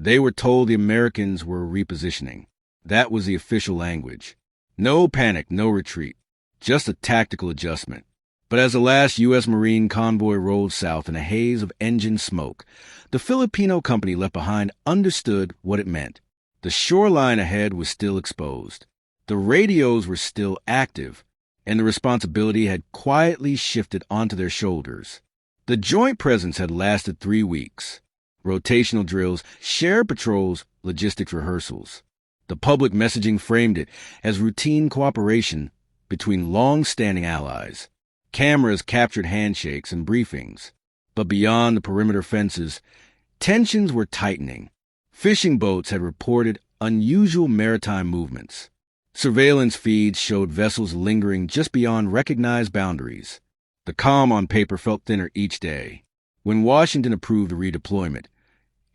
They were told the Americans were repositioning. That was the official language. No panic, no retreat, just a tactical adjustment. But as the last U.S. Marine convoy rolled south in a haze of engine smoke, the Filipino company left behind understood what it meant. The shoreline ahead was still exposed. The radios were still active, and the responsibility had quietly shifted onto their shoulders. The joint presence had lasted 3 weeks. Rotational drills, shared patrols, logistics rehearsals. The public messaging framed it as routine cooperation between long-standing allies. Cameras captured handshakes and briefings. But beyond the perimeter fences, tensions were tightening. Fishing boats had reported unusual maritime movements. Surveillance feeds showed vessels lingering just beyond recognized boundaries. The calm on paper felt thinner each day. When Washington approved the redeployment,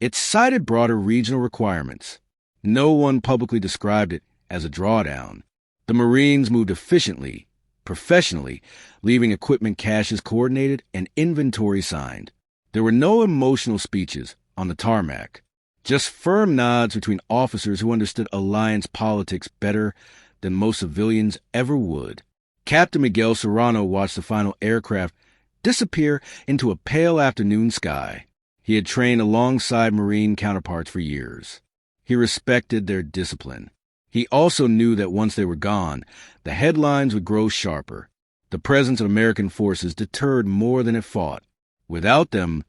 it cited broader regional requirements. No one publicly described it as a drawdown. The Marines moved efficiently, professionally, leaving equipment caches coordinated and inventory signed. There were no emotional speeches on the tarmac, just firm nods between officers who understood alliance politics better than most civilians ever would. Captain Miguel Serrano watched the final aircraft disappear into a pale afternoon sky. He had trained alongside Marine counterparts for years. He respected their discipline. He also knew that once they were gone, the headlines would grow sharper. The presence of American forces deterred more than it fought. Without them,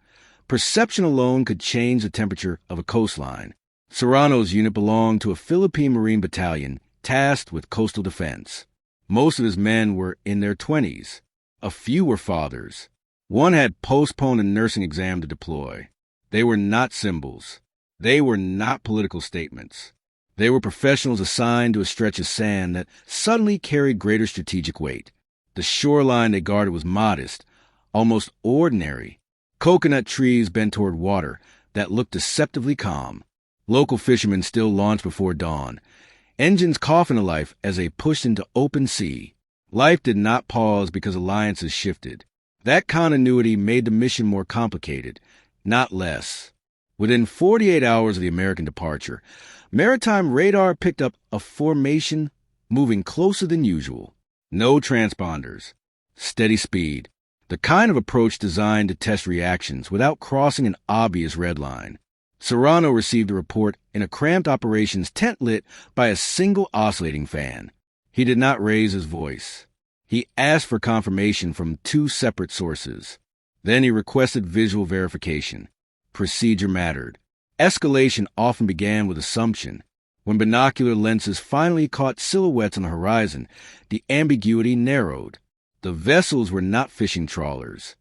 perception alone could change the temperature of a coastline. Serrano's unit belonged to a Philippine Marine battalion tasked with coastal defense. Most of his men were in their 20s. A few were fathers. One had postponed a nursing exam to deploy. They were not symbols. They were not political statements. They were professionals assigned to a stretch of sand that suddenly carried greater strategic weight. The shoreline they guarded was modest, almost ordinary. Coconut trees bent toward water that looked deceptively calm. Local fishermen still launched before dawn. Engines coughed into life as they pushed into open sea. Life did not pause because alliances shifted. That continuity made the mission more complicated, not less. Within 48 hours of the American departure, maritime radar picked up a formation moving closer than usual. No transponders. Steady speed. The kind of approach designed to test reactions without crossing an obvious red line. Serrano received a report in a cramped operations tent lit by a single oscillating fan. He did not raise his voice. He asked for confirmation from 2 separate sources. Then he requested visual verification. Procedure mattered. Escalation often began with assumption. When binocular lenses finally caught silhouettes on the horizon, the ambiguity narrowed. The vessels were not fishing trawlers.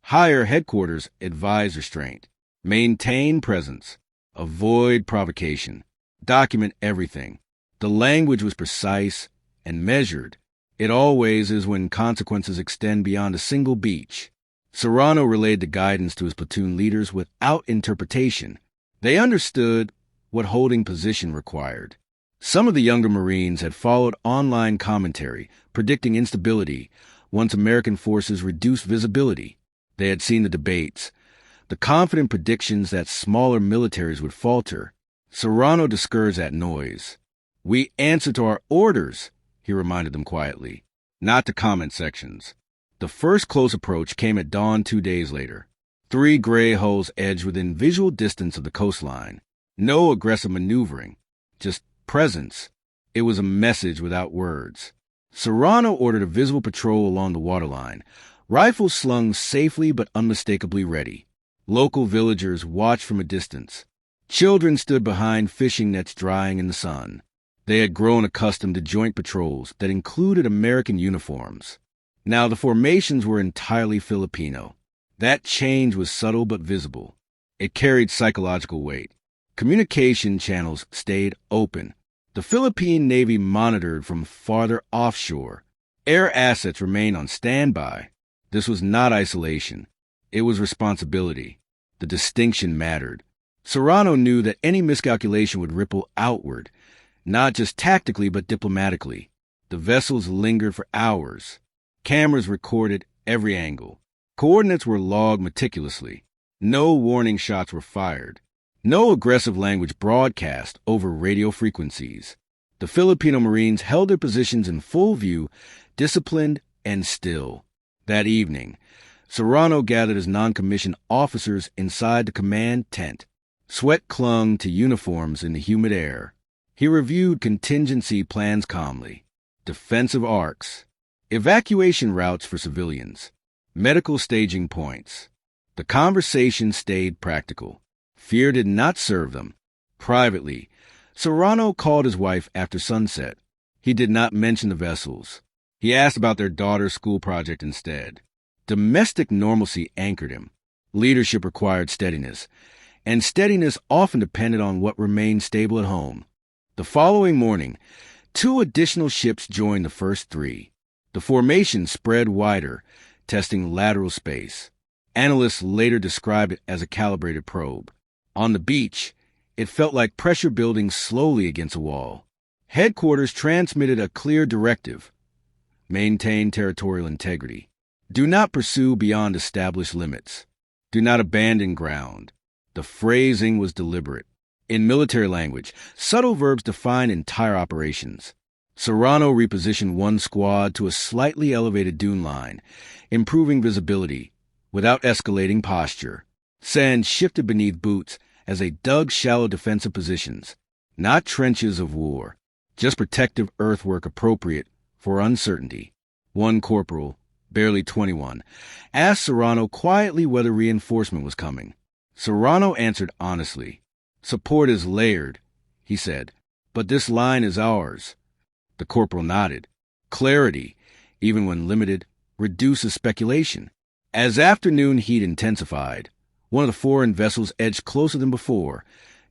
Higher headquarters advised restraint. Maintain presence. Avoid provocation. Document everything. The language was precise and measured. It always is when consequences extend beyond a single beach. Serrano relayed the guidance to his platoon leaders without interpretation. They understood what holding position required. Some of the younger Marines had followed online commentary, predicting instability once American forces reduced visibility. They had seen the debates, the confident predictions that smaller militaries would falter. Serrano discouraged that noise. "We answer to our orders," he reminded them quietly, "not to comment sections." The first close approach came at dawn 2 days later. 3 gray hulls edged within visual distance of the coastline. No aggressive maneuvering, just presence. It was a message without words. Serrano ordered a visible patrol along the waterline, rifles slung safely but unmistakably ready. Local villagers watched from a distance. Children stood behind fishing nets drying in the sun. They had grown accustomed to joint patrols that included American uniforms. Now the formations were entirely Filipino. That change was subtle but visible. It carried psychological weight. Communication channels stayed open. The Philippine Navy monitored from farther offshore. Air assets remained on standby. This was not isolation. It was responsibility. The distinction mattered. Serrano knew that any miscalculation would ripple outward, not just tactically but diplomatically. The vessels lingered for hours. Cameras recorded every angle. Coordinates were logged meticulously. No warning shots were fired. No aggressive language broadcast over radio frequencies. The Filipino Marines held their positions in full view, disciplined and still. That evening, Serrano gathered his non-commissioned officers inside the command tent. Sweat clung to uniforms in the humid air. He reviewed contingency plans calmly. Defensive arcs, evacuation routes for civilians, medical staging points. The conversation stayed practical. Fear did not serve them. Privately, Serrano called his wife after sunset. He did not mention the vessels. He asked about their daughter's school project instead. Domestic normalcy anchored him. Leadership required steadiness, and steadiness often depended on what remained stable at home. The following morning, 2 additional ships joined the first 3. The formation spread wider, testing lateral space. Analysts later described it as a calibrated probe. On the beach, it felt like pressure building slowly against a wall. Headquarters transmitted a clear directive: maintain territorial integrity. Do not pursue beyond established limits. Do not abandon ground. The phrasing was deliberate. In military language, subtle verbs define entire operations. Serrano repositioned one squad to a slightly elevated dune line, improving visibility without escalating posture. Sand shifted beneath boots as they dug shallow defensive positions, not trenches of war, just protective earthwork appropriate for uncertainty. One corporal, barely 21, asked Serrano quietly whether reinforcement was coming. Serrano answered honestly. "Support is layered," he said, "but this line is ours." The corporal nodded. Clarity, even when limited, reduces speculation. As afternoon heat intensified, one of the foreign vessels edged closer than before,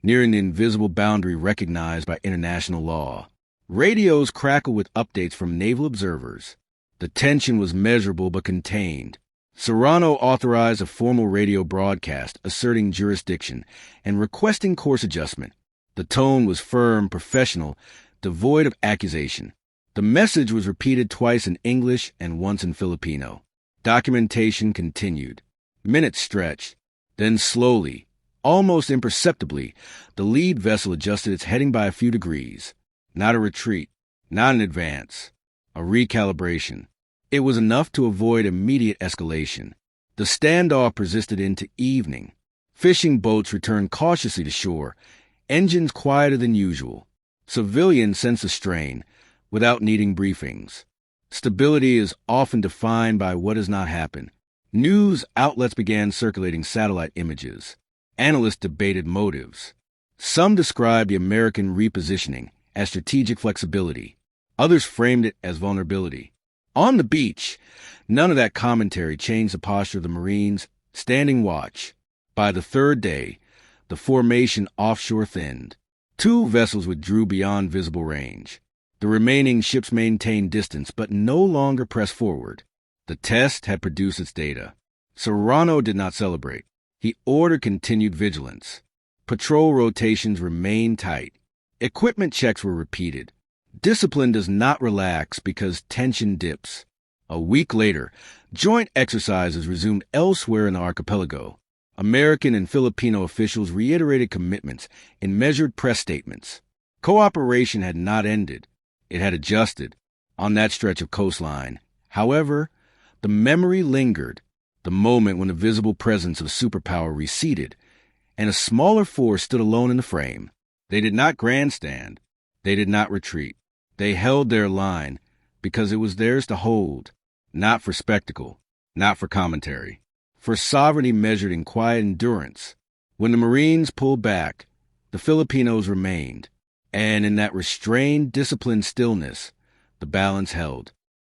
nearing the invisible boundary recognized by international law. Radios crackled with updates from naval observers. The tension was measurable but contained. Serrano authorized a formal radio broadcast asserting jurisdiction and requesting course adjustment. The tone was firm, professional, devoid of accusation. The message was repeated twice in English and once in Filipino. Documentation continued. Minutes stretched. Then slowly, almost imperceptibly, the lead vessel adjusted its heading by a few degrees. Not a retreat, not an advance, a recalibration. It was enough to avoid immediate escalation. The standoff persisted into evening. Fishing boats returned cautiously to shore, engines quieter than usual. Civilians sensed the strain without needing briefings. Stability is often defined by what has not happened. News outlets began circulating satellite images. Analysts debated motives. Some described the American repositioning as strategic flexibility. Others framed it as vulnerability. On the beach, none of that commentary changed the posture of the Marines, standing watch. By the 3rd day, the formation offshore thinned. 2 vessels withdrew beyond visible range. The remaining ships maintained distance but no longer pressed forward. The test had produced its data. Serrano did not celebrate. He ordered continued vigilance. Patrol rotations remained tight. Equipment checks were repeated. Discipline does not relax because tension dips. A week later, joint exercises resumed elsewhere in the archipelago. American and Filipino officials reiterated commitments in measured press statements. Cooperation had not ended. It had adjusted on that stretch of coastline. However, the memory lingered, the moment when the visible presence of superpower receded, and a smaller force stood alone in the frame. They did not grandstand. They did not retreat. They held their line because it was theirs to hold, not for spectacle, not for commentary, for sovereignty measured in quiet endurance. When the Marines pulled back, the Filipinos remained, and in that restrained, disciplined stillness, the balance held.